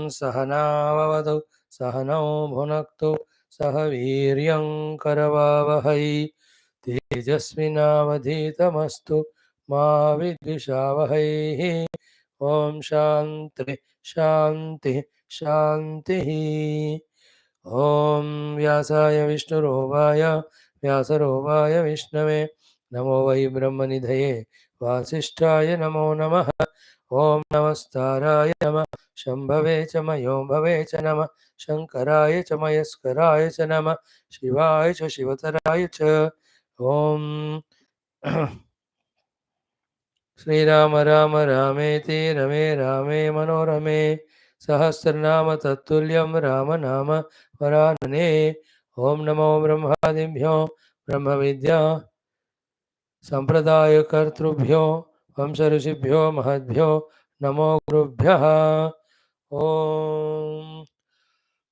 सहनाववतु सहनौ भुनक्तु सह वीर्यं करवावहै तेजस्विनावधीतमस्तु मा विद्विषावहै। ओम शांति शांति शांति। ओम व्यासाय विष्णुरूपाय व्यासरूपाय विष्णवे नमो वै ब्रह्मनिधये वासिष्ठाय नमो नमः। ओम नमस्ताराय नमः शंभवे च मयो भवे च नमः शंकराय च मयस्कराय च नमः शिवाय च शिवतराय च। ओम श्रीराम राम रामेति रमे रामे मनोरमे सहस्रनाम तत्तुल्यं राम नाम वरानने। ओम नमो ब्रह्मादिभ्यो ब्रह्म विद्या संप्रदाय कर्तृभ्यो वंश ऋषिभ्यो महद्भ्यो नमो गुरुभ्यः। ओम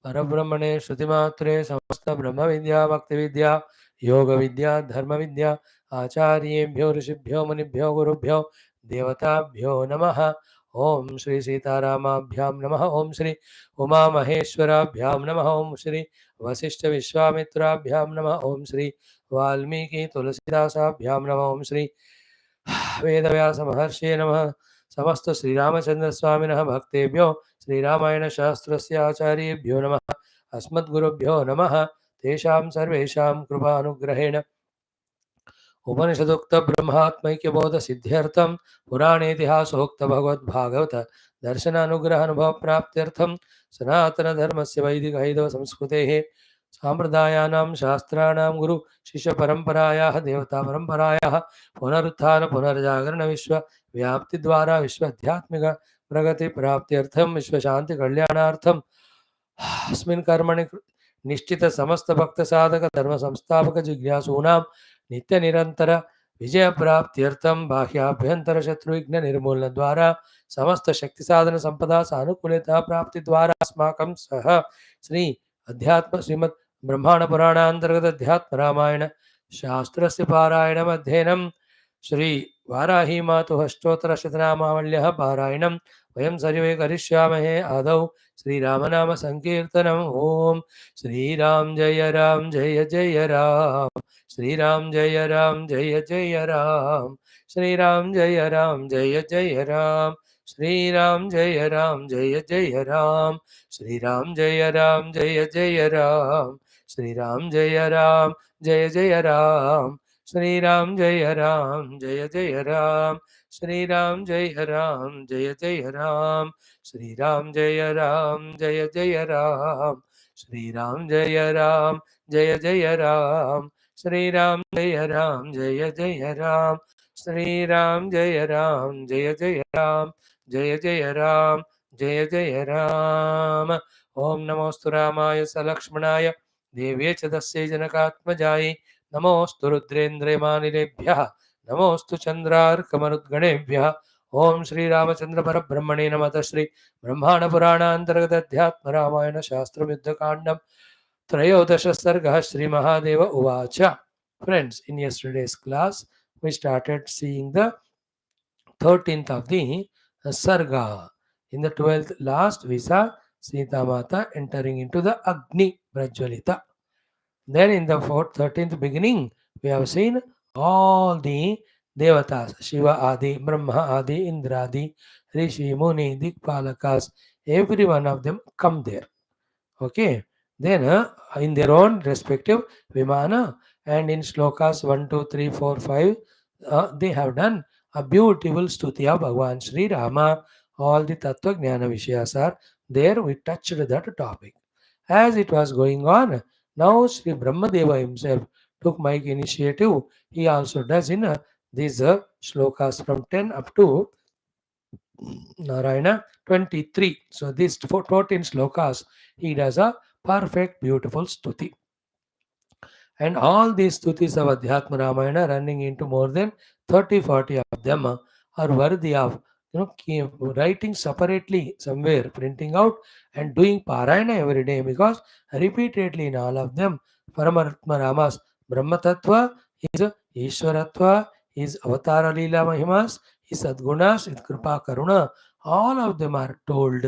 परब्रह्मणे श्रुतिमात्रे समस्त ब्रह्म विद्या भक्ति विद्या योग विद्या धर्म विद्या आचार्येभ्यो ऋषिभ्यो मुनिभ्यो गुरुभ्यो देवताभ्यो नमः। ओम श्री सीतारामाभ्यां नमः। ओम श्री उमा महेश्वराभ्यां नमः। ओम श्री वशिष्ठ विश्वामित्राभ्यां नमः। ओम श्री वाल्मीकि तुलसीदासाभ्यां नमः। ओम श्री वेदव्यास महर्षे नमः। समस्त श्रीरामचंद्र स्वामिनः भक्तेभ्यो श्रीरामायण शास्त्रस्य आचार्येभ्यो नमः। अस्मद्गुरुभ्यो नमः। तेषां सर्वेषां कृपानुग्रहेण उपनिषदुक्त ब्रह्मात्मैक्यबोध सिद्ध्यर्थं पुराणेतिहासोक्त भगवद्भागवत दर्शनानुग्रह अनुभव प्राप्त्यर्थं सनातन धर्मस्य वैदिक हैदव संस्कृतेः साम्प्रदायानां शास्त्राणां गुरु शिष्य परंपरायाः देवता परंपरायाः पुनरुत्थान पुनर्जागरण विश्व व्याप्ति द्वारा विश्वाध्यात्मिक प्रगति प्राप्त्यर्थं विश्व शांति कल्याणार्थं अस्मिन् कर्मणि निश्चित समस्त भक्त साधक धर्म संस्थापक जिज्ञासूनां नित्य निरंतर विजय प्राप्त्यर्थं बाह्याभ्यंतर शत्रु विघ्न निर्मूलन द्वारा समस्त शक्ति साधन संपदा सानुकूलता प्राप्ति द्वारा अस्माकं सह श्री अध्यात्म श्रीमद् ब्रह्मांड पुराणांतर्गत अध्यात्म रामायण शास्त्रस्य पारायणम् अध्ययनं श्री वाराही मातुः अष्टोत्तर शतनामावल्यः पारायणं वयं सर्वे करिष्यामहे। आदौ श्रीरामनाम संकीर्तनम्। ओम श्रीराम जय जय राम श्रीराम जय जय राम श्रीराम जय जय राम श्रीराम जय जय राम श्रीराम जय जय राम श्रीराम जय जय राम श्रीराम जय जय राम श्रीराम जय जय राम श्रीराम जय जय राम श्रीराम जय जय राम श्रीराम जय जय राम श्रीराम जय जय राम जय राम जय राम। ओम नमोस्तु रामाय सलक्ष्मणाय देव्ये च तस्यै जनकात्मजायै नमोस्तु रुद्रेन्द्रमानिलेभ्यः नमोस्तु चंद्रार्कमरुद्गणेभ्यः। ओम श्री रामचंद्र परब्रह्मणे नमः। श्री ब्रह्मांड पुराणांतर्गत अध्यात्म रामायण शास्त्र युद्धकांडम त्रयोदश सर्गः श्री महादेव उवाच। Friends, in yesterday's class we started seeing the 13th of the sarga. In the 12th last we saw Sita Mata entering into the Agni Prajwalita. Then in the 13th beginning we have seen all the devatas, Shiva Adi, Brahma Adi, Indra Adi, Rishi, Muni, Dikpalakas, every one of them come there. Okay. Then in their own respective Vimana and in slokas 1, 2, 3, 4, 5 they have done a beautiful stuti of Bhagavan Sri Rama. All the Tattva Jnana Vishayas are there. We touched that topic. As it was going on, now Sri Brahmadeva himself took my initiative. He also does in these slokas from 10 up to Narayana 23. So these 14 slokas he does a perfect beautiful stuti. And all these stutis of Adhyatma Ramayana running into more than 30-40 of them are worthy of writing separately somewhere, printing out and doing parayana every day, because repeatedly in all of them Paramatma Rama's Brahma Tattva, his Ishwaratva, his Avatara Leela Mahimas, his Sadgunas, his Kripa Karuna, all of them are told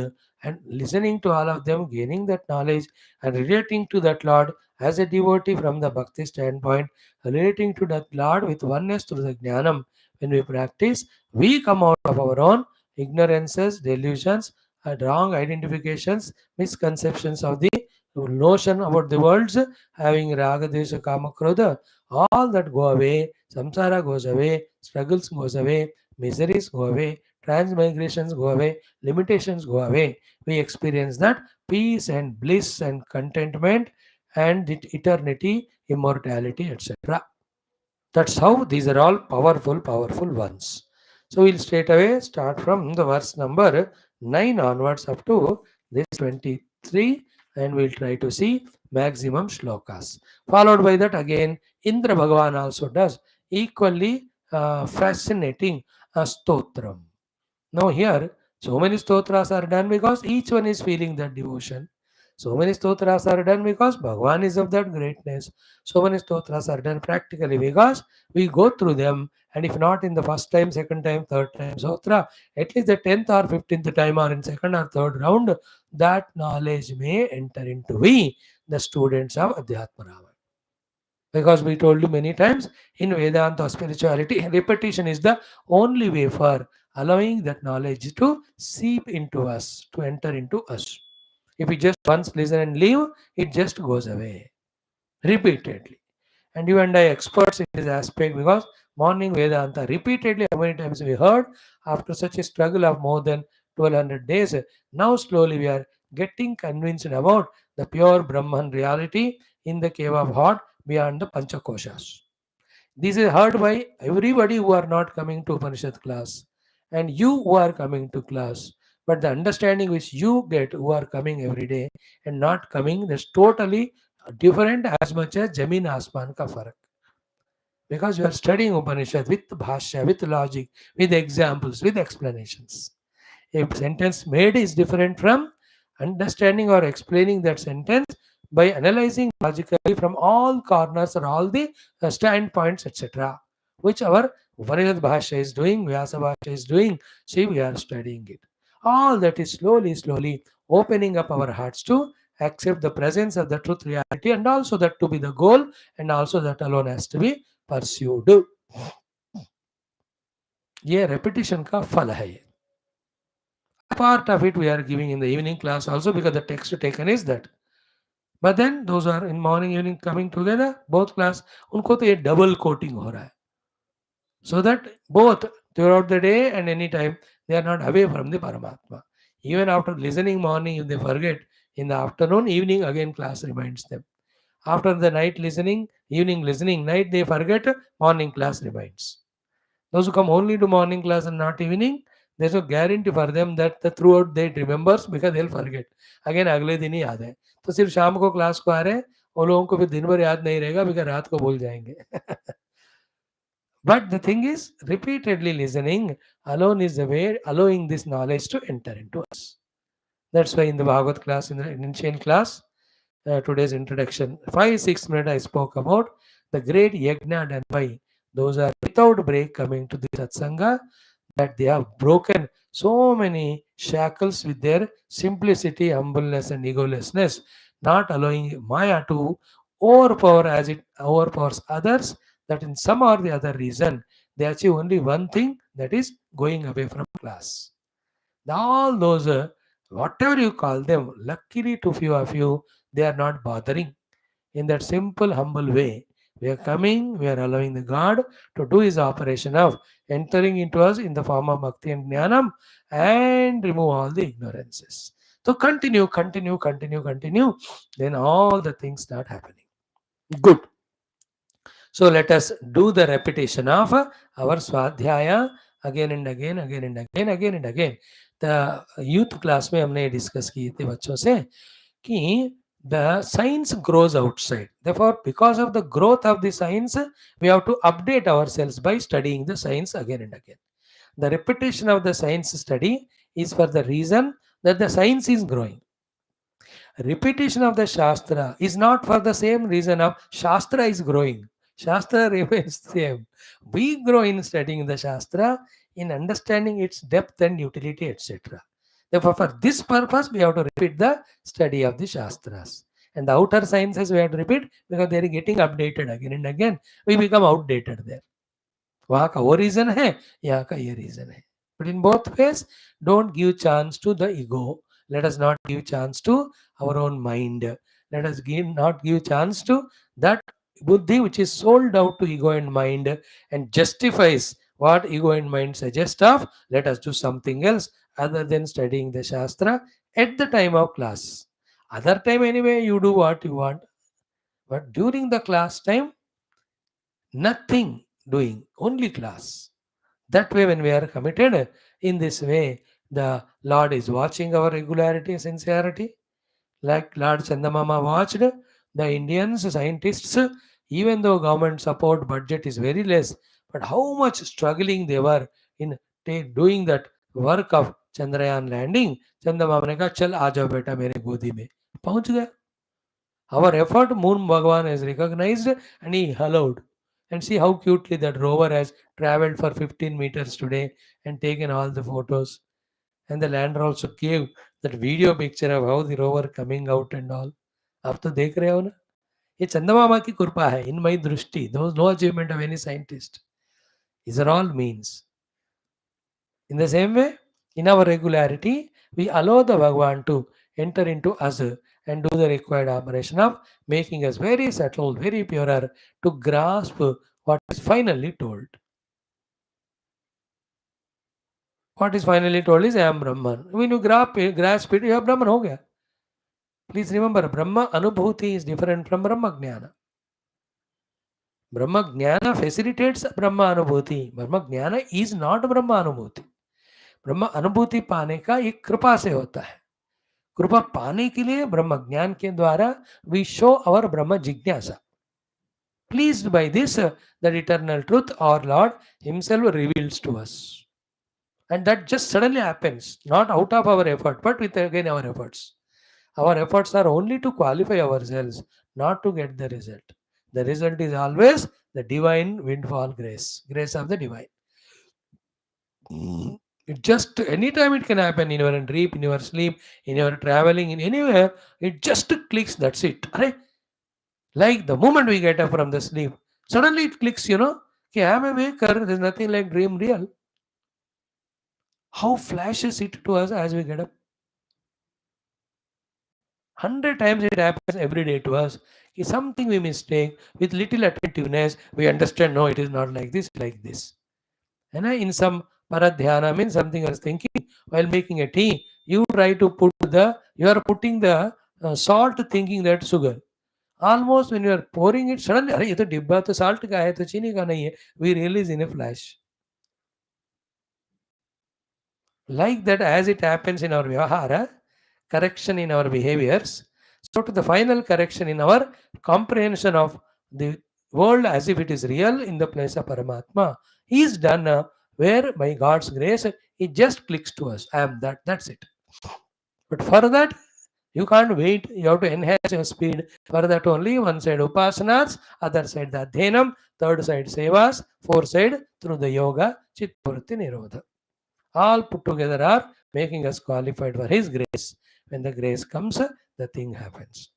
and listening to all of them, gaining that knowledge, and relating to that Lord as a devotee from the bhakti standpoint, relating to that Lord with oneness through the jnanam. When we practice, we come out of our own ignorances, delusions, and wrong identifications, misconceptions of the notion about the worlds, having raga, desha, kama, krodha, all that go away, samsara goes away, struggles goes away, miseries go away, transmigrations go away, limitations go away. We experience that peace and bliss and contentment and eternity, immortality, etc. That's how these are all powerful, powerful ones. So we'll straight away start from the verse number 9 onwards up to this 23, and we'll try to see maximum shlokas. Followed by that again, Indra Bhagavan also does equally fascinating stotram. Now here, so many stotras are done because each one is feeling that devotion. So many stotras are done because Bhagavan is of that greatness. So many stotras are done practically because we go through them, and if not in the first time, second time, third time stotra, at least the 10th or 15th time or in second or third round, that knowledge may enter into we, the students of Adhyatma. Because we told you many times in Vedanta spirituality, repetition is the only way for allowing that knowledge to seep into us, to enter into us. If we just once listen and leave, it just goes away repeatedly. And you and I experts in this aspect because morning Vedanta repeatedly, how many times we heard after such a struggle of more than 1200 days, now slowly we are getting convinced about the pure Brahman reality in the cave of heart beyond the Panchakoshas. This is heard by everybody who are not coming to Upanishad class and you who are coming to class. But the understanding which you get who are coming every day and not coming, that's totally different as much as Jamin Asman ka farak. Because you are studying Upanishad with bhashya, with logic, with examples, with explanations. A sentence made is different from understanding or explaining that sentence by analyzing logically from all corners or all the standpoints, etc. Which our Upanishad Bhasha is doing, Vyasa Bhasha is doing. See, we are studying it. All that is slowly, slowly opening up our hearts to accept the presence of the truth reality, and also that to be the goal, and also that alone has to be pursued. ये repetition का फल है ये. Part of it we are giving in the evening class also because the text taken is that. But then those are in morning evening coming together both class, उनको तो ये double coating हो रहा है, so that both throughout the day and any time they are not away from the Paramatma. Even after listening morning, if they forget, in the afternoon, evening again class reminds them. After the night listening, evening listening, night they forget, morning class reminds. Those who come only to morning class and not evening, there's no guarantee for them that the throughout day it remembers because they'll forget. Again अगले दिन ही याद है. तो सिर्फ शाम को class को आ रहे हैं, वो लोगों को फिर दिन भर याद नहीं रहेगा because रात को भूल जाएंगे. But the thing is, repeatedly listening alone is the way allowing this knowledge to enter into us. That's why in the Bhagavad class, in the initial class, today's introduction, 5-6 minutes I spoke about the great yajna done by those are without break coming to the satsanga, that they have broken so many shackles with their simplicity, humbleness, and egolessness, not allowing Maya to overpower as it overpowers others, that in some or the other reason they achieve only one thing, that is going away from class. All those, whatever you call them, luckily to few of you, they are not bothering. In that simple, humble way, we are coming, we are allowing the God to do his operation of entering into us in the form of bhakti and jnanam and remove all the ignorances. So continue, continue, continue, continue. Then all the things start happening. Good. So let us do the repetition of our Swadhyaya again and again, again and again, again and again. The youth class में हमने discuss किए थे बच्चों से कि the science grows outside. Therefore, because of the growth of the science, we have to update ourselves by studying the science again and again. The repetition of the science study is for the reason that the science is growing. Repetition of the Shastra is not for the same reason of Shastra is growing. Shastra remains same. We grow in studying the Shastra, in understanding its depth and utility, etc. Therefore, for this purpose, we have to repeat the study of the Shastras. And the outer sciences we have to repeat because they are getting updated again and again. We become outdated there. वहाँ का वो reason है, यहाँ का ये reason है. But in both ways, don't give chance to the ego. Let us not give chance to our own mind. Let us not give chance to that buddhi which is sold out to ego and mind and justifies what ego and mind suggest of. Let us do something else other than studying the Shastra at the time of class. Other time anyway, you do what you want. But during the class time, nothing doing, only class. That way, when we are committed in this way, the Lord is watching our regularity, sincerity. Like Lord Chandamama watched the Indians, scientists, even though government support budget is very less, but how much struggling they were in doing that work of Chandrayaan landing. Chandamama ने कहा चल आ जाओ बेटा मेरे गोदी में, पहुंच गया. Our effort, Moon Bhagwan has recognized and he allowed. And see how cutely that rover has traveled for 15 meters today and taken all the photos. And the lander also gave that video picture of how the rover coming out and all. आप तो देख रहे हो ना, ये चंदमामा की कृपा है. In my दृष्टि, there was no achievement of any scientist. These are all means. In the same way, in our regularity, we allow the Bhagwan to enter into us and do the required operation of making us very subtle, very purer to grasp what is finally told. What is finally told is I am Brahman. When you grasp it, you have Brahman ho gaya. Please remember, Brahma Anubhuti is different from Brahma Jnana. Brahma Jnana facilitates Brahma Anubhuti. Brahma Jnana is not Brahma Anubhuti. ब्रह्म अनुभूति पाने का एक कृपा से होता है. कृपा पाने के लिए ब्रह्म ज्ञान के द्वारा वी शो अवर ब्रह्म जिज्ञासा. Pleased by this, that eternal truth our Lord Himself reveals to us. And that just suddenly happens, not out of our effort, but with again our efforts. Our efforts are only to qualify ourselves, not to get the result. The result is always the divine windfall grace, grace of the divine. It just anytime it can happen in your dream, in your sleep, in your traveling, in anywhere, it just clicks, that's it. Like the moment we get up from the sleep, suddenly it clicks, okay, I am a waker, there's nothing like dream real. How flashes it to us as we get up? 100 times it happens every day to us. Is something we mistake, with little attentiveness, we understand, no, it is not like this, like this. And in some paradhyana means something I was thinking while making a tea, you try to you are putting the salt thinking that sugar. Almost when you are pouring it, suddenly, अरे ये तो डिब्बा तो salt का है तो चीनी का नहीं है. We realize in a flash. Like that, as it happens in our vyavahara, correction in our behaviors, so to the final correction in our comprehension of the world as if it is real in the place of Paramatma is done where by God's grace it just clicks to us. I am that, that's it. But for that, you can't wait. You have to enhance your speed. For that only, one side upasanas, other side the adhyanam, third side sevas, fourth side through the yoga, chittavritti nirodha. All put together are making us qualified for His grace. When the grace comes, the thing happens.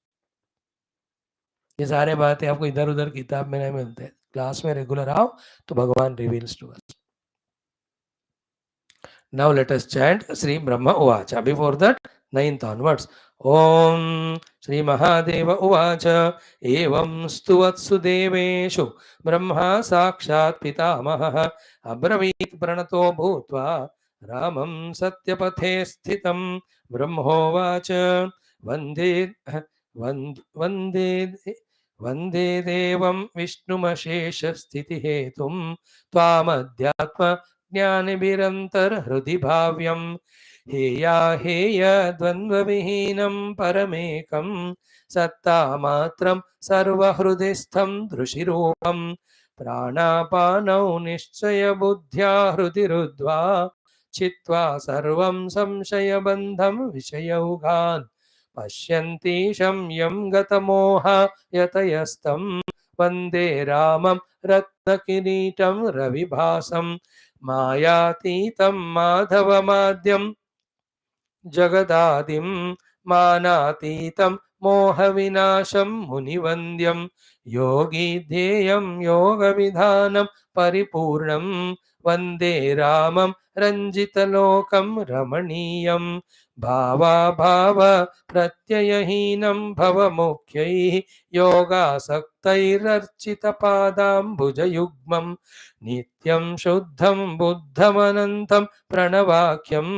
ये सारे बातें आपको इधर उधर किताब में नहीं मिलते. क्लास में रेगुलर आओ तो भगवान reveals to us. Now let us chant Sri Brahma Uvacha. Before that, 9th onwards. Om Sri Mahadeva Uvacha Evam Stuvatsu Deveshu Brahma Sakshat Pitamaha Abravit Pranato Bhutva Ramam Satyapathe Sthitam Brahmovacha Vande Vande Devam Vishnumashesha Sthiti Hetum Tvamadhyatma ज्ञानिभिरंतर हृदि भाव्यम हेया हेय द्वंद्वविहीनं परमेकं सत्ता मात्रं सर्वहृदिस्थं दृशिरूपं प्राणापानौ निश्चय बुद्ध्या हृदि रुद्ध्वा चित्वा सर्वं संशयबन्धं विषयौघान् पश्यन्ति शम्यं गतमोह यतयस्तं वन्दे रामं रत्नकिरीटं रविभासं मायातीतं माधवमाद्यं जगदादिं मानातीतं मोहविनाशं मुनिवन्द्यं योगी ध्येयं योगविधानं परिपूर्णं वन्दे रामं रञ्जितलोकं रमणीयं भावाभाव प्रत्ययहीनं भवमुख्यैः योगासक्तैरर्चितपादाम्बुजयुग्मं नित्यं शुद्धं बुद्धमनन्तं प्रणवाख्यं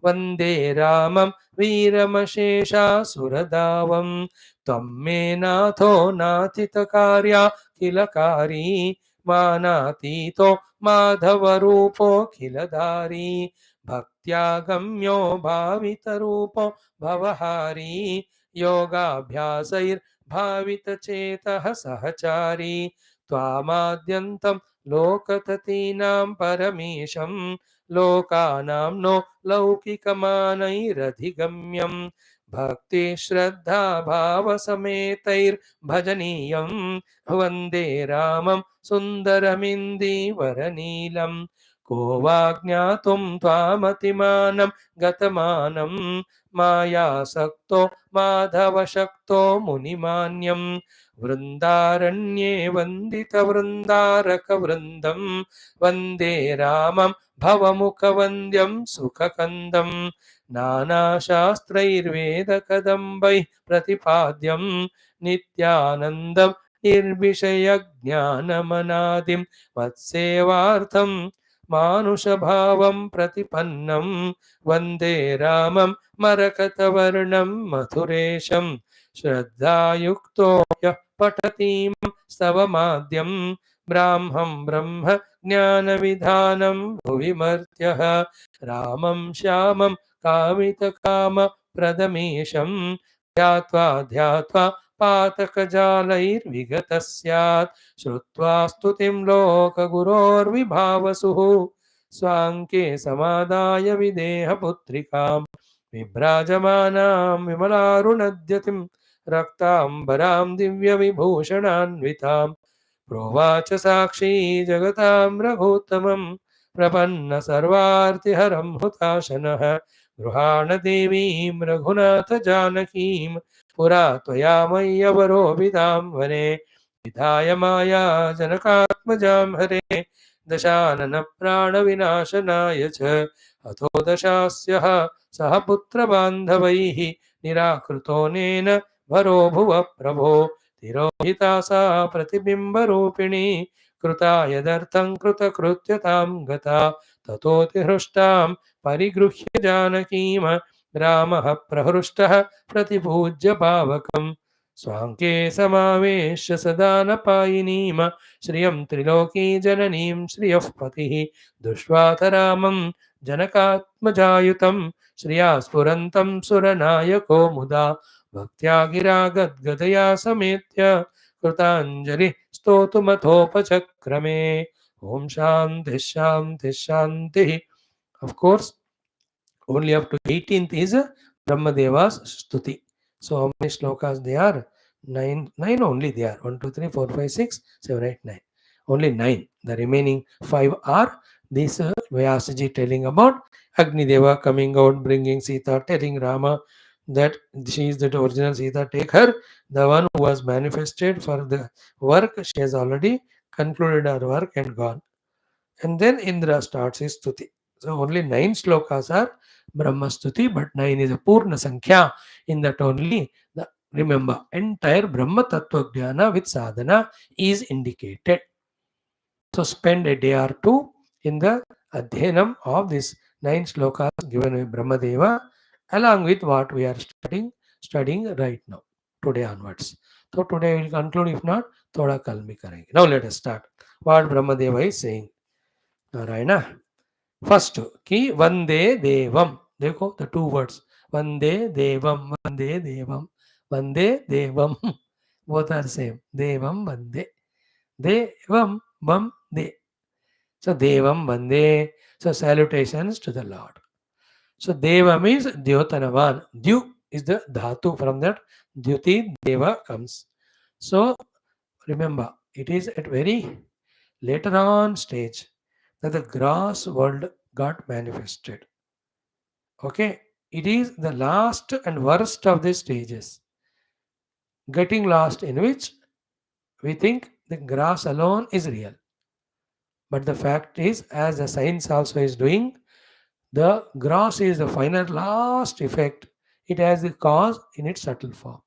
वन्दे रामं वीरमशेषासुरदावं त्वं मे नाथो नाथितकार्या किलकारी मानातीतो माधवरूपोऽखिलधारी भक्त्यागम्यो भावितरूपो भवहारी योगाभ्यासैर्भावितचेतः सहचारी त्वामाद्यन्तं लोकततीनां परमेशं लोकानां नो लौकिकमानैरधिगम्यं भक्ति श्रद्धा भावसमेतैर्भजनीयं वन्दे रामं सुन्दरमिन्दीवरनीलं को वा ज्ञातुं त्वामतिमानं गतमानं मायासक्तो माधवशक्तो मुनिमान्यं वृन्दारण्ये वन्दितवृन्दारकवृन्दं वन्दे रामं भवमुखवन्द्यं सुखकन्दं नानाशास्त्रैर्वेदकदम्बैः प्रतिपाद्यं नित्यानन्दं निर्विषयज्ञानमनादिं मत्सेवार्थं मानुषभावं प्रतिपन्नं वन्दे रामं मरकतवर्णं मधुरेशं श्रद्धायुक्तो यः पठतीं स्तवमाद्यं ब्राह्मं ब्रह्म ज्ञानविधानं भुवि मर्त्यः रामं श्यामं कामितकामप्रदमीशं ध्यात्वा ध्यात्वा पातकजालैर्विगतः स्यात् श्रुत्वा स्तुतिं लोकगुरोर्विभावसुः स्वाङ्के समादाय विदेहपुत्रिकां विभ्राजमानां विमलारुणद्यतिं रक्ताम्बरां दिव्यविभूषणान्वितां प्रोवाच साक्षी जगतां रघुत्तमं प्रपन्न सर्वार्तिहरं हुताशनः गृहाण देवीं रघुनाथ जानकीं पुरा त्वया मय्यवरोभितां वने विधाय माया जनकात्मजां हरे दशानन प्राणविनाशनाय च हतो दशास्यः सह पुत्रबान्धवैः निराकृतोऽनेन भरो भुव प्रभो तिरोहिता सा प्रतिबिम्बरूपिणी कृता यदर्थं कृतकृत्यतां गता ततोऽतिहृष्टां परिगृह्य जानकीं रामः प्रहृष्टः प्रतिपूज्य पावकम् स्वाङ्के समावेश्य सदानपायिनीं श्रियं त्रिलोकी जननीं श्रियः पतिः दृष्ट्वाथ रामं जनकात्मजायुतं श्रिया स्फुरन्तं सुरनायको मुदा भक्त्या गिरा गद्गदया समेत्य कृताञ्जलि स्तोतुमथोपचक्रमे ॐ शान्तिः शान्तिः शान्तिः. Of course, only up to 18th is Brahmadeva's Stuti. So how many slokas they are? Nine only they are. 1, 2, 3, 4, 5, 6, 7, 8, 9. Only 9. The remaining 5 are this Vyasaji telling about Agni Deva coming out, bringing Sita, telling Rama that she is the original Sita, take her. The one who was manifested for the work, she has already concluded her work and gone. And then Indra starts his stuti. So only 9 slokas are Brahma stuti, but 9 is a Purna Sankhya. In that only, remember, entire Brahma Tattva Jnana with sadhana is indicated. So spend a day or two in the Adhyanam of these 9 slokas given by Brahmadeva, along with what we are studying right now, today onwards. So today we will conclude, if not, thoda kal mein karenge. Now let us start. What Brahmadeva is saying. Narayan first की वंदे देवम. देखो the two words वंदे देवम, वंदे देवम, वंदे देवम. Both are same. देवम वंदे, देवम वंदे. So devam vande. So salutations to the Lord. So deva means Dyotanavan. Dyu is the dhatu. From that Dyuti deva comes. So remember, it is at very later on stage that the gross world got manifested. Okay, It is the last and worst of the stages. Getting lost, in which we think the grass alone is real. But the fact is, as the science also is doing, the grass is the final last effect. It has the cause in its subtle form.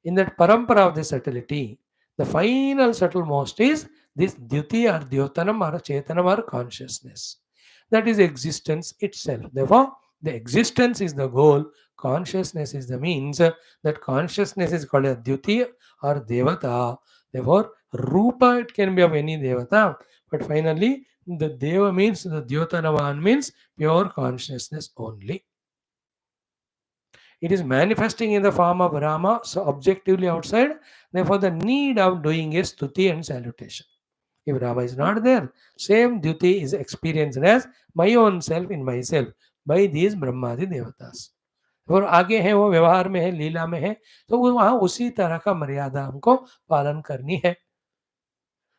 In that parampara of the subtlety, the final subtlemost is this Dhyuti or Dhyotanam or Chetanam or consciousness. That is existence itself. Therefore, the existence is the goal, consciousness is the means. That consciousness is called a Dhyuti or Devata. Therefore, Rupa, it can be of any Devata, but finally, the Deva means the Dhyotanavan means pure consciousness only. It is manifesting in the form of Rama, so objectively outside. Therefore, the need of doing a stuti and salutation. If Rama is not there, same duty is experienced as my own self in myself by these Brahmadi Devatas. और आगे है वो व्यवहार में है, लीला में है, तो वो वहाँ उसी तरह का मर्यादा हमको पालन करनी है.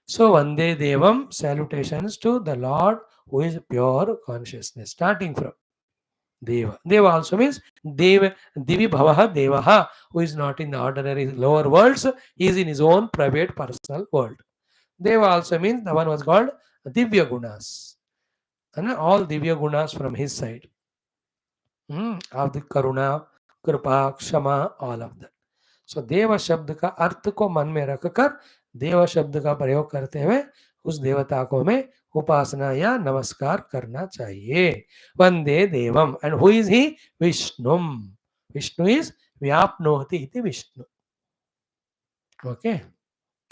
So Vande Devam, salutations to the Lord who is pure consciousness, starting from Deva. Deva also means Deva, Divi Bhavaha Devaha, who is not in the ordinary lower worlds, he is in his own private personal world. Deva also means the one was called Divya Gunas. And all Divya Gunas from his side. Of the Karuna, Kripa, Kshama, all of that. सो देव शब्द का अर्थ को मन में रखकर देव शब्द का प्रयोग करते हुए उस देवता को हमें उपासना या नमस्कार करना चाहिए. वंदे देवम. And who is he? विष्णुम. विष्णु इज व्याप्नोति इति विष्णु. ओके,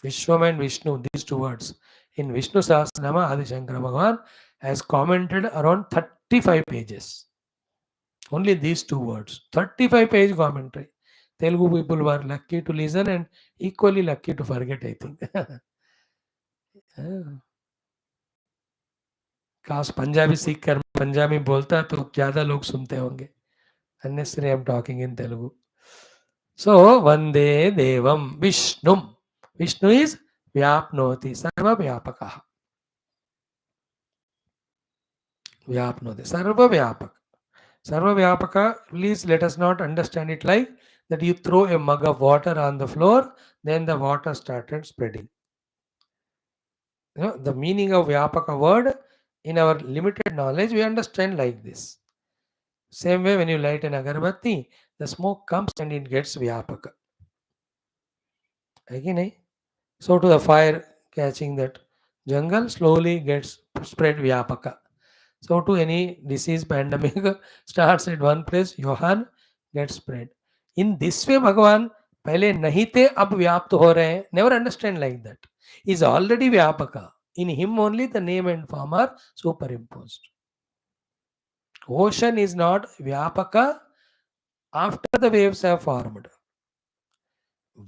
विश्वम and Vishnu, these two words in Vishnu Sahasranama, Adi Shankara Bhagavan has commented around 35 pages. Only these two words, 35 page commentary. Telugu people were lucky to listen and equally lucky to forget, I think. काश पंजाबी सीख कर पंजाबी बोलता तो ज्यादा लोग सुनते होंगे. Unnecessary I am talking in Telugu. So Vande Devam Vishnum. Vishnu is Vyapnoti, Sarva Vyapakaha. Vyapnoti, Sarva Vyapak. Sarva Vyapaka, please let us not understand it like that you throw a mug of water on the floor, then the water started spreading. The meaning of Vyapaka word in our limited knowledge, we understand like this. Same way when you light an agarbatti, the smoke comes and it gets Vyapaka. Again, so to the fire catching that jungle slowly gets spread Vyapaka. So to any disease pandemic starts at one place, Johan gets spread. In this way, Bhagavan, पहले नहीं थे अब व्याप्त हो रहे हैं. Never understand like that. Is already Vyapaka. In him only the name and form are superimposed. Ocean is not Vyapaka after the waves have formed.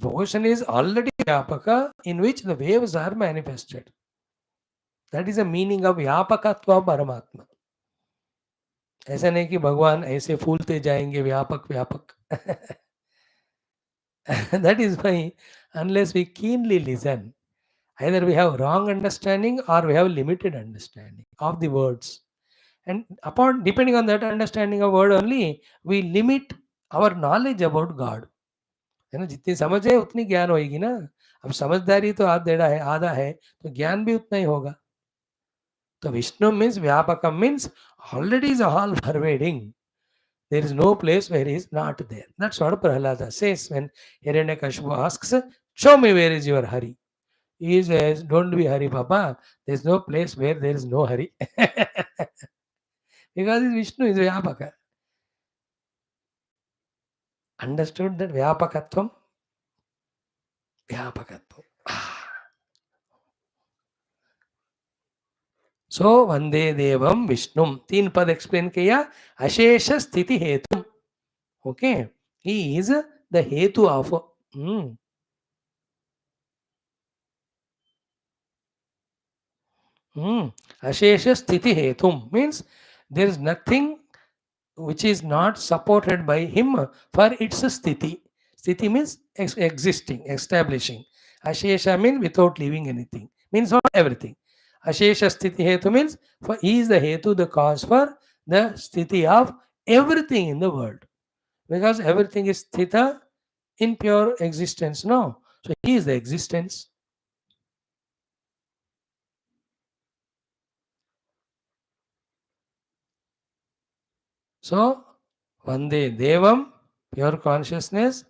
Ocean is already Vyapaka in which the waves are manifested. That is the meaning of Vyapakatva Paramatma. ऐसा नहीं कि भगवान ऐसे फूलते जाएंगे व्यापक व्यापक. That is why unless we keenly listen, either we have wrong understanding or we have limited understanding of the words. And upon depending on that understanding of word only, we limit our knowledge about God. है ना, जितनी समझ है उतनी ज्ञान होगी ना. अब समझदारी तो आधा है तो ज्ञान भी उतना ही होगा. तो विष्णु मीन्स व्यापकम means already is all pervading. There is no place where he is not there. That's what Prahlada says when Hiranyakashipu asks, show me where is your Hari. He says, don't be Hari, Papa. There is no place where there is no Hari. Because Vishnu is Vyapaka. Understood that Vyapakatvam? Vyapakatvam. So, Vande Devam Vishnum. 3 pad explain kiya. Ashesha Sthiti Hetum. Okay. He is the Hetu of. Ashesha Sthiti Hetum means there is nothing which is not supported by him for its sthiti. Sthiti means existing, establishing. Ashesha means without leaving anything. Means not everything. Ashesha Sthiti Hetu means for he is the Hetu, the cause for the sthiti of everything in the world, because everything is sthita in pure existence. No, so he is the existence. So Vande Devam, pure consciousness,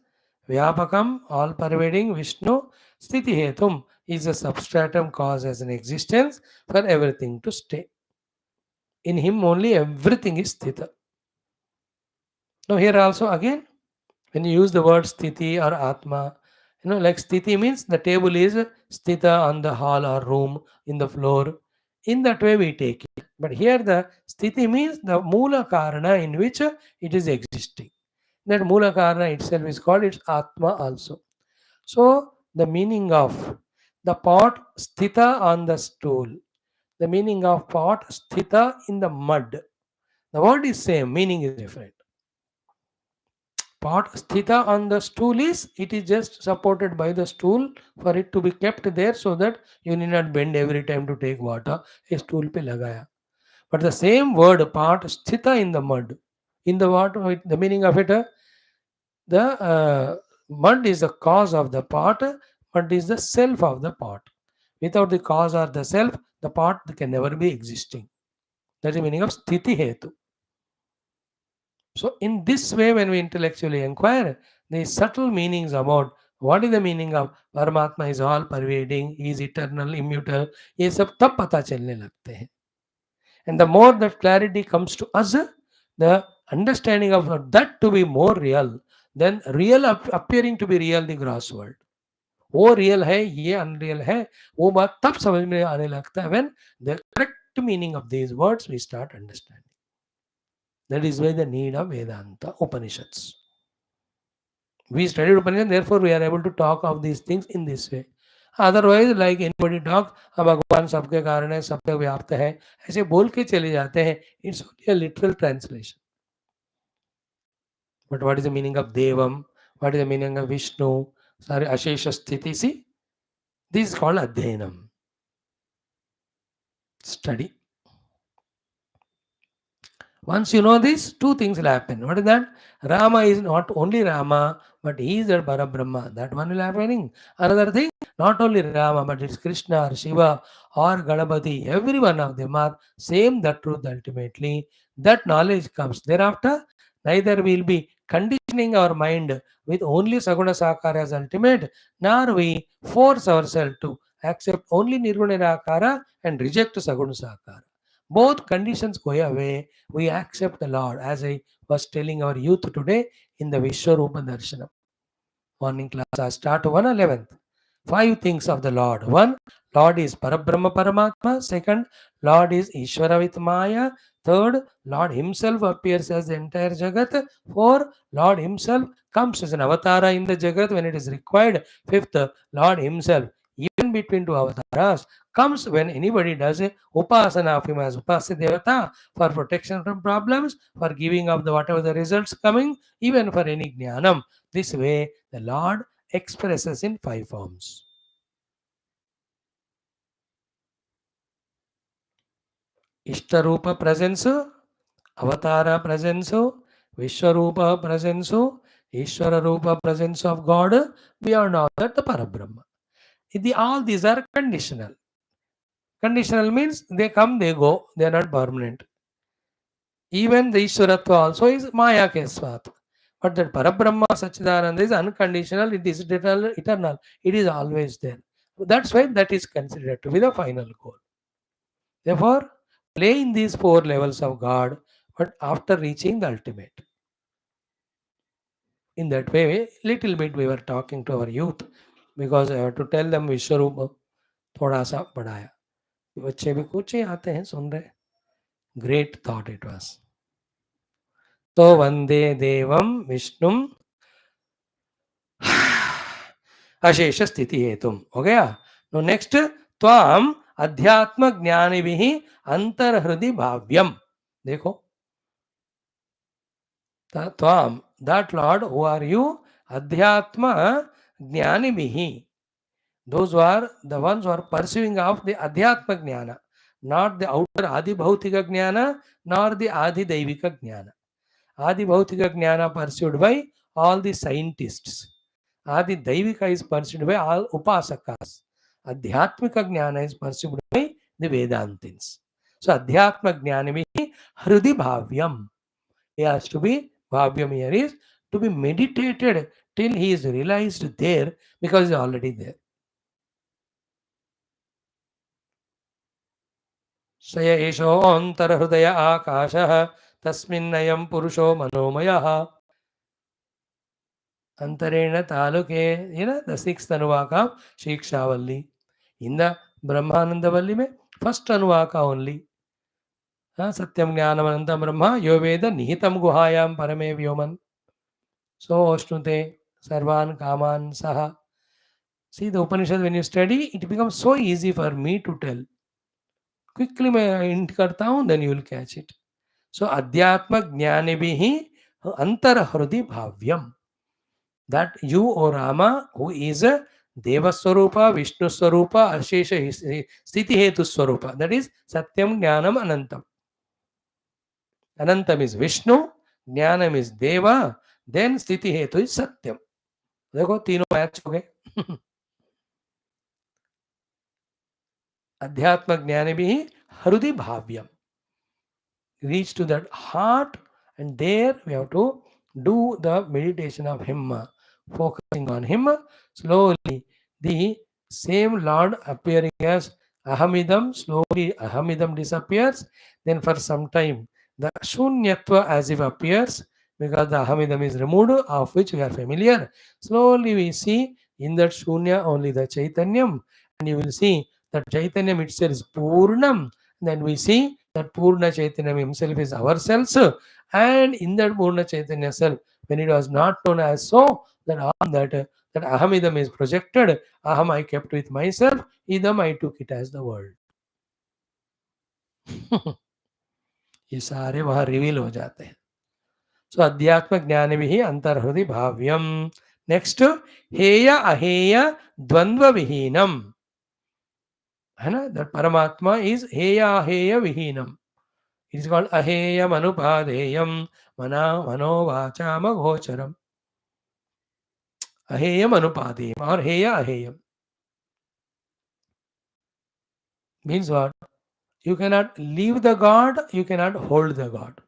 Vyapakam, all pervading Vishnu, Sthiti Hetum is a substratum cause as an existence for everything to stay. In him only everything is sthita. Now here also again, when you use the word sthiti or atma, like sthiti means the table is sthita on the hall or room, in the floor. In that way we take it. But here the sthiti means the mula karana in which it is existing. That mula karana itself is called its atma also. So the meaning of the pot sthita on the stool, the meaning of pot sthita in the mud. The word is same, meaning is different. Pot sthita on the stool is, it is just supported by the stool for it to be kept there, so that you need not bend every time to take water. A stool pe lagaya. But the same word pot sthita in the mud, in the water, the meaning of it, the mud is the cause of the pot, mud is the self of the pot. Without the cause or the self, the pot can never be existing. That is the meaning of sthiti hetu. So, in this way, when we intellectually inquire, the subtle meanings about what is the meaning of Paramatma is all pervading, he is eternal, immutable, ये सब तब पता चलने लगते हैं. And the more that clarity comes to us, the understanding of that to be more real than real appearing to be real the gross world. वो real है, ये अनरियल है, वो बात तब समझ में आने लगता है when the correct meaning of these words we start understanding. That is why the need of Vedanta Upanishads. We studied Upanishad, therefore we are able to talk of these things in this way. Otherwise, like anybody talks, भगवान सबके कारण है, सबके व्याप्त है, ऐसे बोल के चले जाते हैं. It's only a literal translation. But what is the meaning of Devam? What is the meaning of Vishnu? Sorry, Ashesha Sthiti. See, this is called Adhyanam. Study. Once you know this, two things will happen. What is that? Rama is not only Rama, but he is the Parabrahma. That one will happen. Another thing, not only Rama, but it's Krishna or Shiva or Ganapati. Every one of them are same the truth ultimately. That knowledge comes. Thereafter, neither will be conditioning our mind with only Saguna Sakara as ultimate, nor we force ourselves to accept only Nirguna Nirakara and reject Saguna Sakara. Both conditions go away. We accept the Lord, as I was telling our youth today in the Vishwarupa Darshanam. Morning class, I start 111th. 5 things of the Lord. 1, Lord is Parabrahma Paramatma. 2nd, Lord is Ishvara with Maya. 3rd, Lord himself appears as the entire Jagat. 4, Lord himself comes as an avatara in the Jagat when it is required. 5th, Lord himself, even between two avatars, comes when anybody does a upasana of him as upasya devata for protection from problems, for giving up the whatever the results coming, even for any jnanam. This way, the Lord expresses in 5 forms. Ishtarupa presence, Avatara presence, Vishwarupa presence, Ishvara Rupa presence of God, beyond all that the Parabrahma. All these are conditional. Conditional means they come, they go, they are not permanent. Even the Ishwaratva also is Maya Kesvat. But that Parabrahma Sachidananda is unconditional, it is eternal, it is always there. That's why that is considered to be the final goal. Therefore, play in these 4 levels of God, but after reaching the ultimate. In that way, little bit we were talking to our youth, because I have to tell them Vishwarupa थोड़ा सा बढ़ाया. बच्चे भी कुछ ही आते हैं सुन रहे. Great thought it was. तो वंदे देवम विष्णुम अशेष स्थिति हेतुम. हो गया. नो नेक्स्ट, त्वाम अध्यात्म ज्ञानिभिः अंतर्हृदि भाव्यम. देखो, त्वाम, that Lord, who are you? Adhyatma Jnanibihi. Those who are the ones who are pursuing of the Adhyatma Jnana, not the outer Adi Bhautika Jnana, nor the Adi Daivika Jnana. Adi Bhautika Jnana pursued by all the scientists. Adi Daivika is pursued by all Upasakas. Adhyatmika Jnana is pursued by the Vedantins. So Adhyatma Jnana means Hrudi Bhavyam. He has to be, Bhavyam here is to be meditated till he is realized there, because he is already there. Saya esho antara hridaya akashah tasminnayam purusho manomaya antarena taluke. The sixth anuvaka of Shikshavalli. In the Brahmananda Valli mein, first anuvaka only. Satyam Jnanam Anantam Brahma Yo Veda Nihitam Guhayam Parame Vyoman. So Ashnute Sarvan Kaman Saha. See the Upanishad, when you study, it becomes so easy for me to tell. Quickly मैं hint करता हूँ, then you will catch it. So Adhyatma Jnanibhihi Antarhrudi Bhavyam. That you, O Rama, who is a Deva Swarupa, Vishnu Swarupa, Ashesha Sthiti Hetu Swarupa. That is Satyam Jnanam Anantam. Anantam is Vishnu, Jnanam is Deva, then Sthiti Hetu is Satyam. देखो तीनों match हो गए. अध्यात्म ज्ञान भी हृदय भाव्यम. Reach to that heart, and there we have to do the meditation of him, focusing on him. Slowly the same Lord appearing as Ahamidam, slowly Ahamidam disappears. Then for some time the Shunyatva as if appears, because the Ahamidam is removed, of which we are familiar. Slowly we see in that Shunya only the Chaitanyam, and you will see that Chaitanyam itself is Purnam. Then we see that Purna Chaitanya himself is ourselves, and in that Purna Chaitanya self, when it was not known as so, that that Ahamidam is projected, Aham I kept with myself, Idam I took it as the world. ये सारे वहाँ reveal हो जाते हैं. सो अध्यात्म ज्ञान भी अंतर्हृदय भाव्यम. Next हेय अहेय द्वंद्व विहीनम है ना. दैट परमात्मा इज हेय अहेय विहीनम. It is called aheyam anupadeyam mano vacha aheyam anupadeyam or heya aheyam. Means what? You cannot leave the God, you cannot hold the God.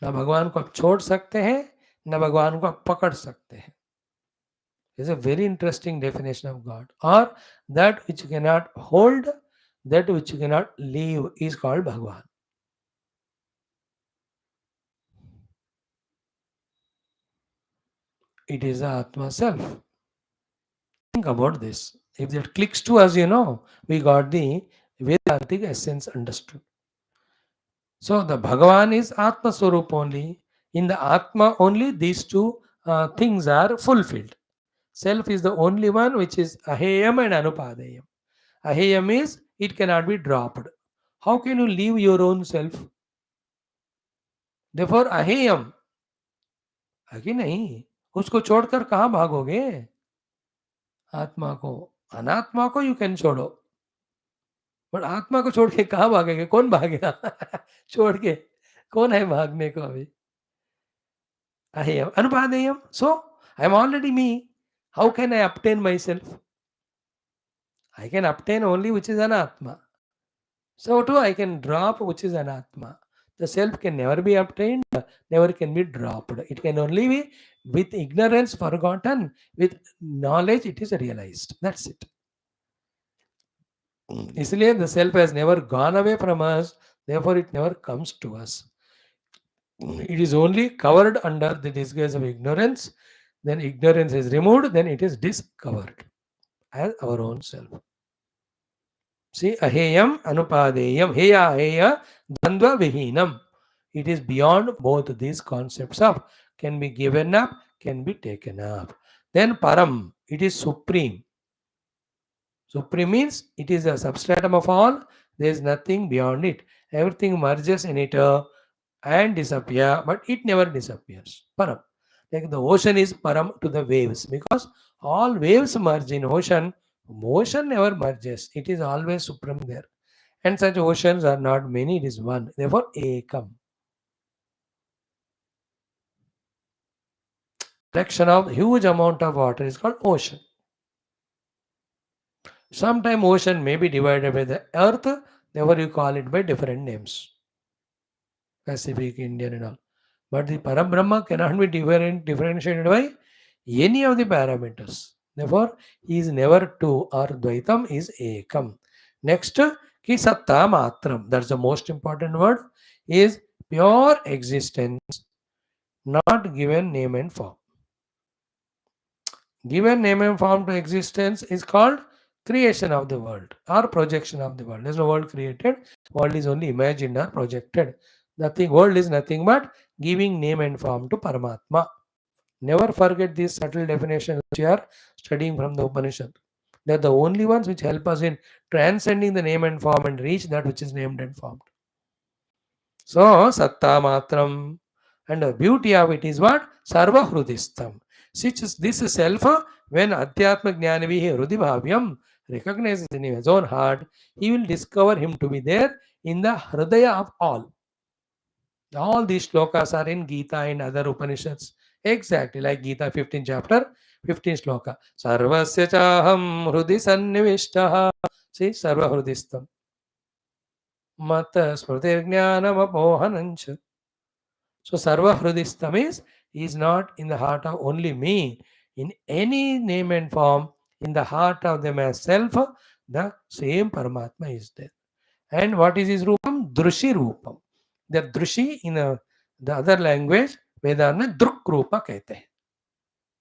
ना भगवान को आप छोड़ सकते हैं, ना भगवान को आप पकड़ सकते हैं. It's a very interesting definition of God. Or that which you cannot hold, that which you cannot leave is called Bhagwan. It is the Atma self. Think about this. If that clicks to us, we got the Vedantic essence understood. So the Bhagavan is Atma Swarup only. In the Atma only these two things are fulfilled. Self is the only one which is Aheyam and Anupadeyam. Aheyam is it cannot be dropped. How can you leave your own self? Therefore Aheyam. आगे नहीं, उसको छोड़कर कहाँ भागोगे? आत्मा को, अनात्मा को you can छोड़ो, बट आत्मा को छोड़ के कहाँ भागेंगे? कौन भागेगा? छोड़ के कौन है भागने को अभी? Aheyam, Anupadeyam. So I am already me. How can I obtain myself? I can obtain only which is anatma. So too I can drop which is anatma. The self can never be obtained, never can be dropped. It can only be with ignorance forgotten, with knowledge it is realized. That's it. इसलिए the self has never gone away from us, therefore it never comes to us. It is only covered under the disguise of ignorance. Then ignorance is removed, then it is discovered as our own self. See, aheyam anupadeyam, heya aheya dandva vihinam. It is beyond both these concepts of can be given up, can be taken up. Then param, it is supreme. Supreme means it is a substratum of all. There is nothing beyond it. Everything merges in it and disappear, but it never disappears. Param. Like the ocean is param to the waves, because all waves merge in ocean. Ocean never merges. It is always supreme there. And such oceans are not many, it is one. Therefore, ekam. collection of huge amount of water is called ocean. Sometime ocean may be divided by the earth, therefore you call it by different names. Pacific, Indian and all. But the Parabrahma cannot be differentiated by any of the parameters. Therefore, he is never two or Dvaitam is Ekam. Next, Ki Satta Matram. That's the most important word. Is pure existence, not given name and form. Given name and form to existence is called creation of the world or projection of the world. There is no world created. World is only imagined or projected. Nothing. World is nothing but giving name and form to Paramatma. Never forget these subtle definitions which you are studying from the Upanishad. They are the only ones which help us in transcending the name and form and reach that which is named and formed. So, Satta Matram. And the beauty of it is what? Sarva Hrudistam. This self, when Adhyatma Jnanavihi Hrudibhavyam recognizes in his own heart, he will discover him to be there in the Hridaya of all. All these shlokas are in Gita and other Upanishads. Exactly like Gita 15th chapter, 15th shloka. Sarvasya chaham hrudi sannivishtaha. See, Sarva Hrudistam. Mata smrtir jnanam apohanancha. So Sarva Hrudistam is not in the heart of only me. In any name and form, in the heart of the myself, the same Paramatma is there. And what is his Rupam? Drushi Rupam. The Drushi in the other language, Veda में Druk Rupa कहते हैं.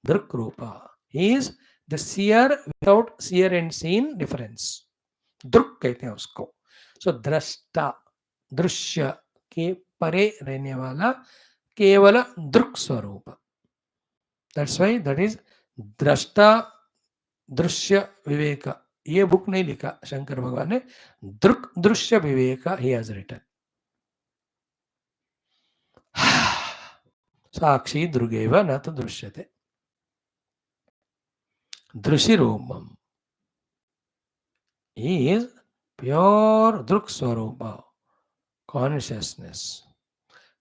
Druk Rupa. He is the seer without seer and seen difference. Druk कहते हैं उसको. So Drashta, Drushya के परे रहने वाला केवल दृक् स्वरूप. That's why that is द्रष्टा दृश्य विवेक. ये बुक नहीं लिखा शंकर भगवान ने. दृक् दृश्य विवेक he has written. साक्षी दृगेव न तो दृश्यते. दृशि रूपम. He is pure dhruk swarupa, consciousness,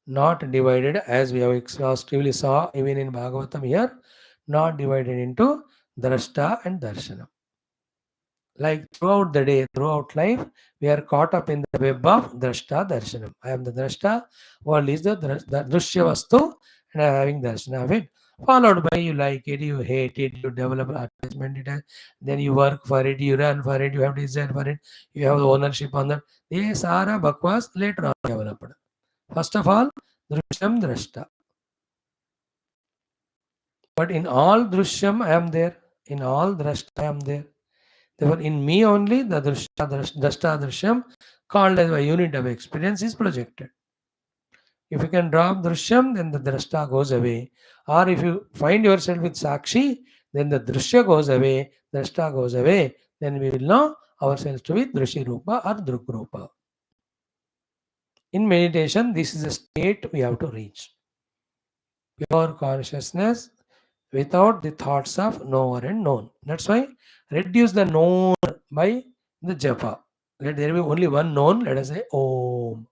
not divided as we have exhaustively saw even in Bhagavatam here, not divided into drashta and darshana. Like throughout the day, throughout life, we are caught up in the web of drashta darshanam. I am the drashta, world is the drushya vastu, and I am having darshana of it. Followed by you like it, you hate it, you develop attachment it, then you work for it, you run for it, you have desire for it, you have the ownership on that. This Sara Bakwas later on developed. First of all, drishyam drashta. But in all drishyam I am there, in all drashta I am there. Therefore, in me only the drashta drishyam, called as a unit of experience, is projected. If you can drop drishyam, then the drashta goes away. Or if you find yourself with sakshi, then the drishya goes away, drashta goes away. Then we will know ourselves to be drishi rupa or druk rupa. In meditation, this is a state we have to reach. Pure consciousness without the thoughts of knower and known. That's why reduce the known by the japa. Let there be only one known, let us say Om.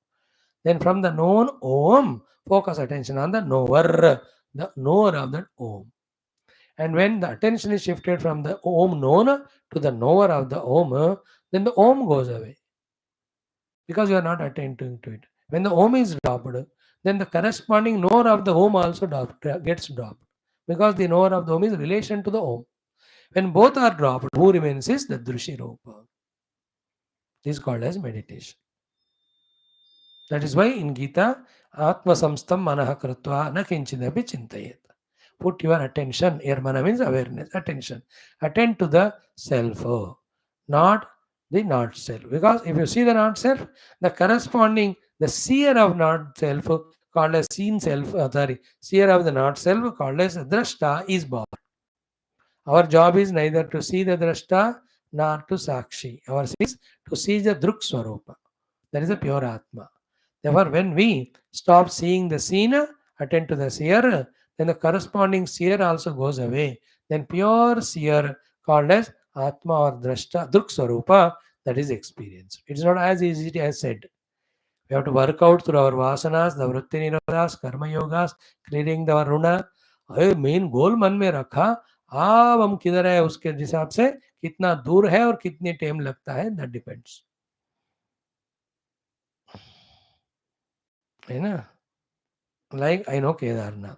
Then from the known Om, focus attention on the knower of that Om. And when the attention is shifted from the Om known to the knower of the Om, then the Om goes away. Because you are not attending to it. When the Om is dropped, then the corresponding knower of the Om also gets dropped. Because the knower of the Om is relation to the Om. When both are dropped, who remains is the Drushi Rupa. This is called as meditation. That is why in Gita, Atma Samstam Manaha Krutva Na Kinchinapi Chintayet. Put your attention, your mana means awareness, attention. Attend to the self, not the not self. Because if you see the not self, the corresponding, the seer of not self, called as seen self, seer of the not self, called as drashta, is born. Our job is neither to see the drashta nor to sakshi. Ours is to see the druk swarupa. That is the pure atma. Therefore, when we stop seeing the seen, attend to the seer, then the corresponding seer also goes away. Then pure seer called as atma or drashta, druk swarupa, that is experienced. It is not as easy as said. We have to work out through our vasanas, the vritti nirodhas, karma yogas, clearing the runa, अरे main goal मन में रखा, अब हम किधर है उसके हिसाब से कितना दूर है और कितने टाइम लगता है, दैट डिपेंड्स, है ना. Like I know Kedarnath.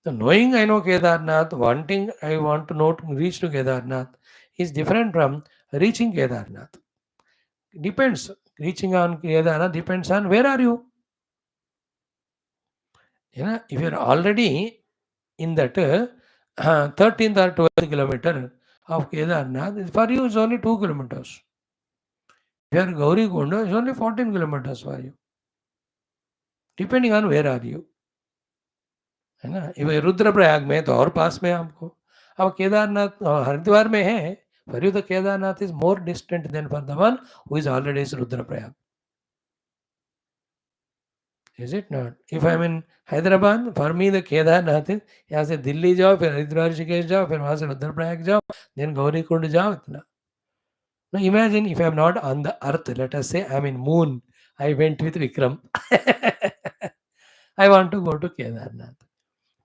So knowing I know Kedarnath, wanting I want to know to reach to Kedarnath is different from reaching Kedarnath. Depends. Reaching on Kedarnath depends on where are you. You know, if you're already in that 13th or 12th kilometer of Kedarnath, for you it's only 2 kilometers. If you're Gauri Kunda, it's only 14 kilometers for you. Depending on where are you. है ना. रुद्रप्रयाग में तो और पास में आपको. अब केदारनाथ हरिद्वार में है. For you the Kedarnath is more distant than for the one who is already in Rudraprayag. Is it not? If I am in Hyderabad, for me the Kedarnath is यहाँ से दिल्ली जाओ, फिर हरिद्वार ऋषिकेश जाओ, फिर वहाँ से रुद्रप्रयाग जाओ, then गौरी कुंड जाओ, इतना. Now imagine if I am not on the earth, let us say I am in moon, I went with Vikram. I want to go to Kedarnath.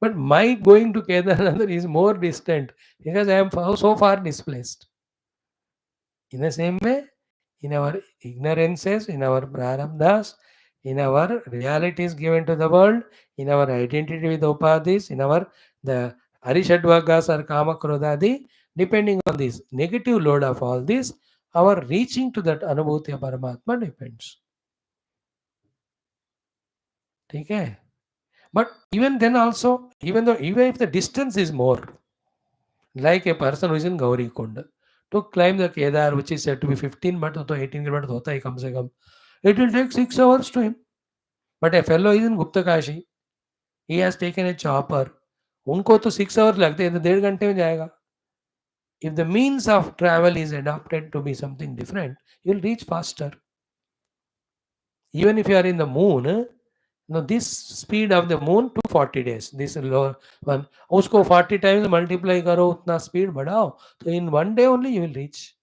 But my going to Kedarnath is more distant because I am so far displaced. In the same way, in our ignorances, in our prarabdhas, in our realities given to the world, in our identity with upadhis, in our the arishadvagas or kama krodhadi, depending on this negative load of all this, our reaching to that anubhuti of Paramatma depends. Okay? But even then also, even if the distance is more, like a person who is in Gauri Kund, to climb the Kedar, which is said to be 15, but 18 kilometers hota hai kam se kam, it will take 6 hours to him. But a fellow is in Gupta Kashi, he has taken a chopper. उनको तो 6 hours लगते हैं, तो 1.5 घंटे में जाएगा. If the means of travel is adapted to be something different, you'll reach faster. Even if you are in the moon, now this speed of the moon to 40 days, this lower one, उसको 40 times multiply करो, उतना speed बढ़ाओ, तो in one day only you will reach.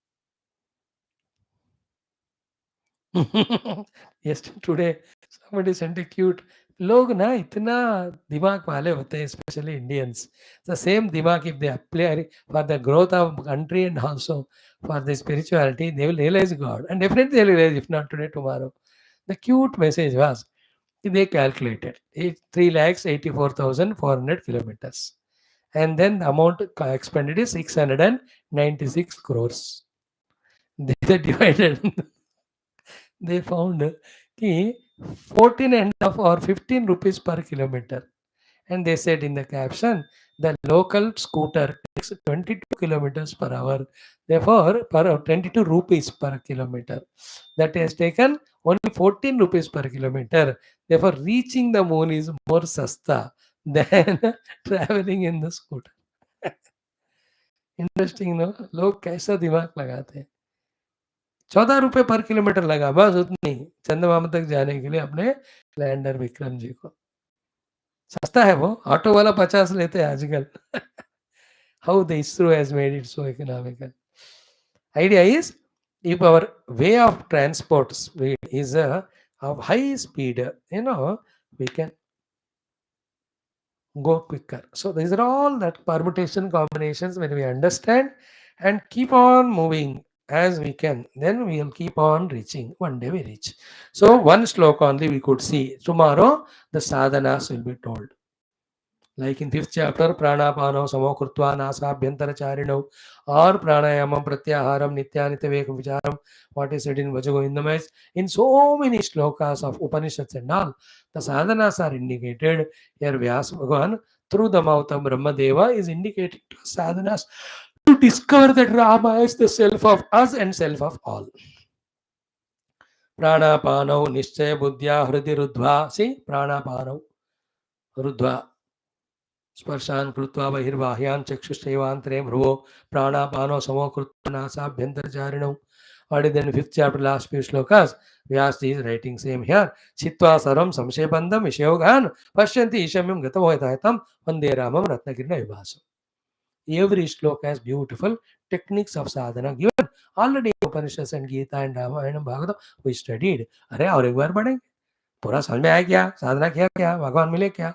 Yes, today somebody sent a cute. लोग ना इतना दिमाग वाले होते हैं, especially Indians. The same दिमाग if they apply for the growth of country and also for the spirituality, they will realize God, and definitely they will realize, if not today, tomorrow. The cute message was, they calculated 3,84,400 kilometers, and then the amount expended is 696 crores. They divided. They found कि 14.5 or 15 rupees per kilometer, and they said in the caption, the local scooter takes 22 kilometers per hour, therefore per 22 rupees per kilometer, that has taken only 14 rupees per kilometer, therefore reaching the moon is more sasta than traveling in the scooter. Interesting, no? लोग कैसा दिमाग लगाते हैं. 14 रुपए पर kilometre लगा, बस उतनी चंद्रमा तक जाने के लिए अपने लैंडर विक्रम जी को. सस्ता है वो, ऑटो वाला 50 लेते हैं आजकल. How the ISRO has made it so economical. Idea is, if our way of transport speed is of high speed, we can go quicker. So these are all that permutation combinations when we understand and keep on moving as we can, then we will keep on reaching. One day we reach. So one sloka only we could see. Tomorrow the sadhanas will be told. Like in 5th chapter, pranapano samokrutva nasabhyantara charino, or pranayamam pratyaharam nityanita vekam vicharam, what is said in Vajagovindam. In so many slokas of Upanishads and all, the sadhanas are indicated. Here Vyasa Bhagavan, through the mouth of Brahmadeva, is indicating to sadhanas to discover that Rama is the self of us and self of all. Pranapano nischaya buddhya hridi rudhva. See, pranapano rudhva. स्पर्शान कृत्वा बहिर्बाह्यान चक्षुषैवान्तरे भ्रुवो प्राणापानो समो कृत्वा नासाभ्यन्तरचारिणौ. What is then 5th chapter last few slokas? Vyasa is writing same here. Chitva sarvam samshepandam vishayogan pashyanti ishamyam gatamohitahitam vande ramam ratnakirna vibhasam. Every sloka has beautiful techniques of sadhana given. Already Upanishads and Gita and Ramayanam Bhagavatam we studied. अरे और एक बार पढ़ेंगे, पूरा समझ में आया क्या, साधना किया क्या, भगवान मिले क्या.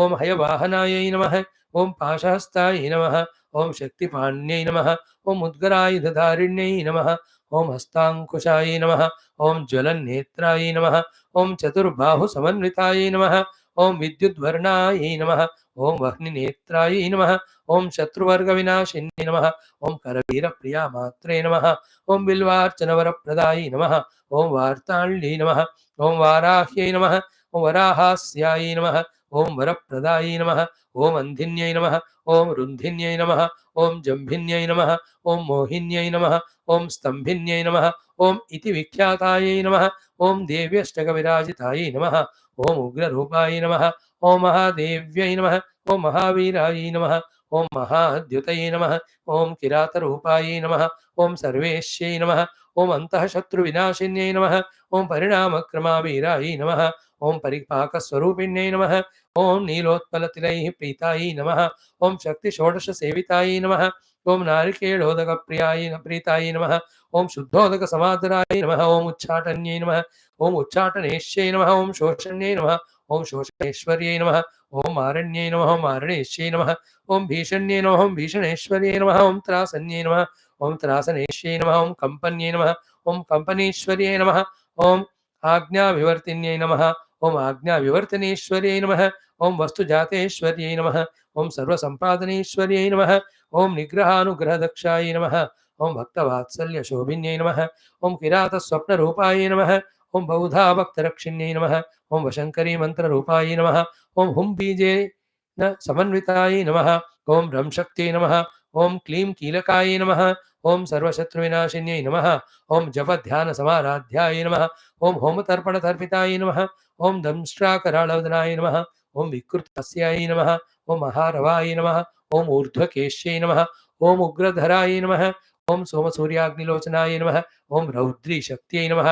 ओम हयवाहनायै नमः ओम पाशहस्तायै नमः ओम शक्तिपाण्यै नमः ओम उद्गरायुधधारिण्यै नमः ओम हस्ताङ्कुशायै नमः ओम ज्वलन्नेत्रायै नमः ओम चतुर्बाहुसमन्वितायै नमः ओम विद्युद्वर्णायै नमः ओम वह्निनेत्रायै नमः ओम शत्रुवर्गविनाशिन्यै नमः ओम करवीरप्रिया मात्रे नमः ओम बिल्वार्चनवरप्रदायै नमः ओम वार्ताళ్यै नमः ओम वाराह्यै नमः ओम वराहास्यायै नमः ओम वरप्रदायै नमः ओम अंधिन्यै नमः ओम रुन्धिन्यै नमः ओम जम्भिन्यै नमः ओम मोहिन्यै नमः ओम स्तंभिन्यै नमः ओम इति विख्यातायै नमः ओम देव्यष्टकविराजितायै नमः ओम उग्ररूपायै नमः ओम महादेव्यै नमः ओम महावीरायै नमः ओम महाद्युतये नमः ओम किरातरूपायै नमः ओम सर्वेश्यै नमः ओम अन्तःशत्रुविनाशिन्यै नमः ओम परिणामक्रमावीरायै नमः ओम परिपाकस्वरूपिण्यै नमः ओम नीलोत्पलतिलैः प्रीतायै नमः ओम शक्तिषोडशसेवितायै नमः ओम नारिकेलोदकप्रियायै प्रीतायै नमः ओम शुद्धोदकसमादरायै नमः ओम उच्चाटन्यै नमः ओम उच्चाटनेश्यै नमः ओम शोषण्यै नमः ओम शोषणेश्वर्यै नमः ओम आरण्यै नमः ओम आरणेश्यै नमः ओम भीषण्यै नमः ओम भीषणेश्वर्यै नमः ओम त्रासन्यै नमः ओम त्रासनेश्यै नमः ओम कंपन्यै नमः ओम कंपनेश्वर्यै नमः ओम आज्ञाविवर्तिन्यै नमः ओम आज्ञाविवर्तनेश्वर्यै नमः ओम वस्तुजातेश्वर्यै नमः ओम सर्वसम्पादनेश्वर्यै नमः ओम निग्रहानुग्रहदक्षायै नमः ओम भक्तवात्सल्यशोभिन्यै नमः ओम किरातस्वप्नरूपायै नमः ओम बहुधा भक्तरक्षिण्यै नमः ओम वशङ्करी मन्त्ररूपायै नमः ओम हुं बीजे न समन्वितायै नमः ओम ब्रह्मशक्त्यै नमः ओम क्लीं कीलकायै नमः ओम सर्वशत्रुविनाशिन्यै नमः ओम जपध्यानसमाराध्यायै नमः ओम होमतर्पणतर्पितायै नमः ओम दंष्ट्राकराळवदनाय नमः ओम विकृतस्यायै नमः ओम महारवाय नमः ओम ऊर्ध्वकेश्यै नमः ओम उग्रधराय नमः ओम सोमसूर्याग्निलोचनाय नमः ओम रौद्रीशक्त्यै नमः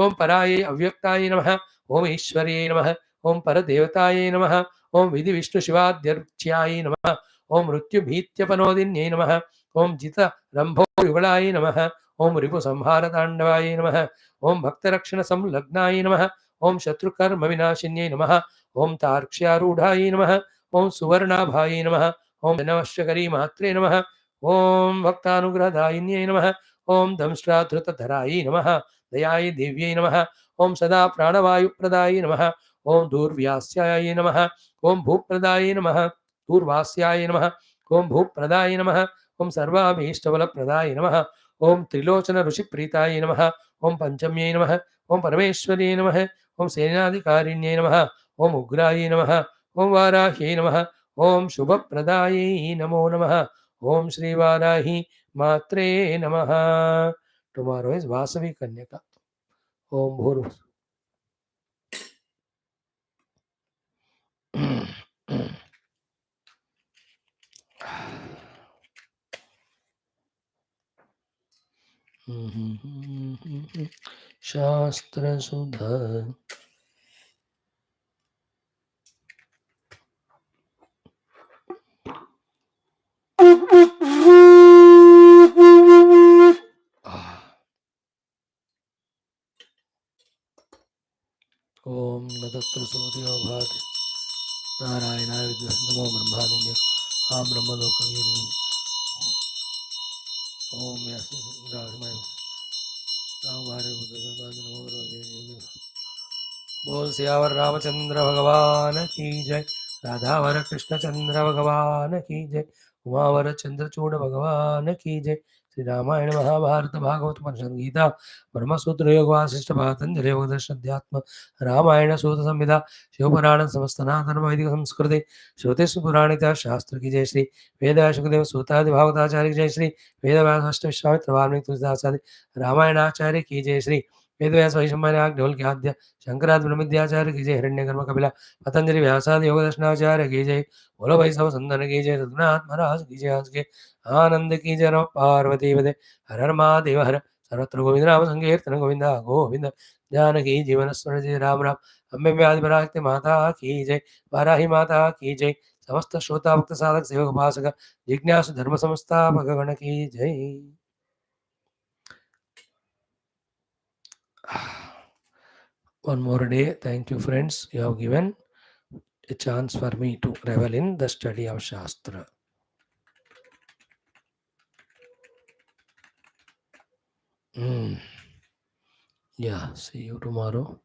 ओम परायै अव्यक्ताय नमः ओम ईश्वर्यै नमः ओम परदेवतायै नमः ओम विधिविष्णुशिवाद्यर्च्यायै नमः ओम मृत्युभीत्यपनोदिन्यै नमः ओम जितरम्भोयुगलाय नमः ओम रिपुसंहारताण्डवाय नमः ओम भक्तरक्षणसंलग्नाय नमः ओम शत्रुकर्मविनाशिन्यै नमः ओम तार्क्ष्यारूढाय नमः ओम सुवर्णाभाय नमः ओम जनवश्यकरी मात्रे नमः ओम भक्तानुग्रहदायिन्यै नमः ओम दंष्ट्राधृतधरायै नमः दयाय देव्यै नमः ओम सदा प्राणवायुप्रदाय नमः ओम दूर्व्यास्याय नमः ओम भूप्रदाय नमः दूर्वास्याय नमः ओम भूप्रदाय नमः ओम सर्वाभीष्टबलप्रदाय नमः ओम त्रिलोचन ऋषिप्रीताय नमः ओम पंचम्यै नमः ओम परमेश्वर्यै नमः ओम सेनाधिकारिण्यै नमः ओम उग्राय नमः ओम वाराह्यै नमः ओम शुभप्रदायै नमो नमः ओम श्री वाराही मात्रे नमः. Tomorrow is Vasavi Kanyaka. Om Bhur. Shastra Sudha. Om Nadatra Sodhya Bhat Narayana Namo Brahmaninya Am Brahma Lokaviri Om Vyasa Ramayanam बोल सियावर रामचंद्र भगवान की जय. राधावर कृष्णचंद्र भगवान की जय. उमावर चंद्रचूड़ भगवान की जय. श्री रामायण महाभारत भागवत उपनिषद गीता ब्रह्मसूत्र योग वासिष्ठ पातंजलि योग दर्शन अध्यात्म रामायण सूत संहिता शिवपुराण समस्त सनातन वैदिक संस्कृति श्रुतिस्मृति पुराणिता शास्त्र की जय. श्री वेद सुखदेव सूतादि भागवताचार्य की जय. श्री वेद व्यास विश्वामित्र वाल्मीकि तुलसीदास आदि रामायणाचार्य की जय. श्री वेद व्यास वैशंपायन ढोल के आद्य शंकराद ब्रह्मद्याचार्य की जय. हिरण्यकर्म कपिला पतंजलि व्यासादि योग दर्शनाचार्य की जय. बोलो भाई सब संतन की जय. रघुनाथ महाराज की जय. आज के आनंद की जय. नमः पार्वती पदे हर हर महादेव हर. सर्वत्र गोविंद नाम संकीर्तन गोविंद गोविंद. जानकी जीवन स्मरण जय. राम राम. अम्बे व्याधि पराशक्ति माता की जय. वाराही माता की जय. समस्त श्रोता भक्त साधक सेवक उपासक जिज्ञासु धर्म संस्थापक गण की जय. One more day. Thank you, friends. You have given a chance for me to revel in the study of Shastra. Yeah, see you tomorrow.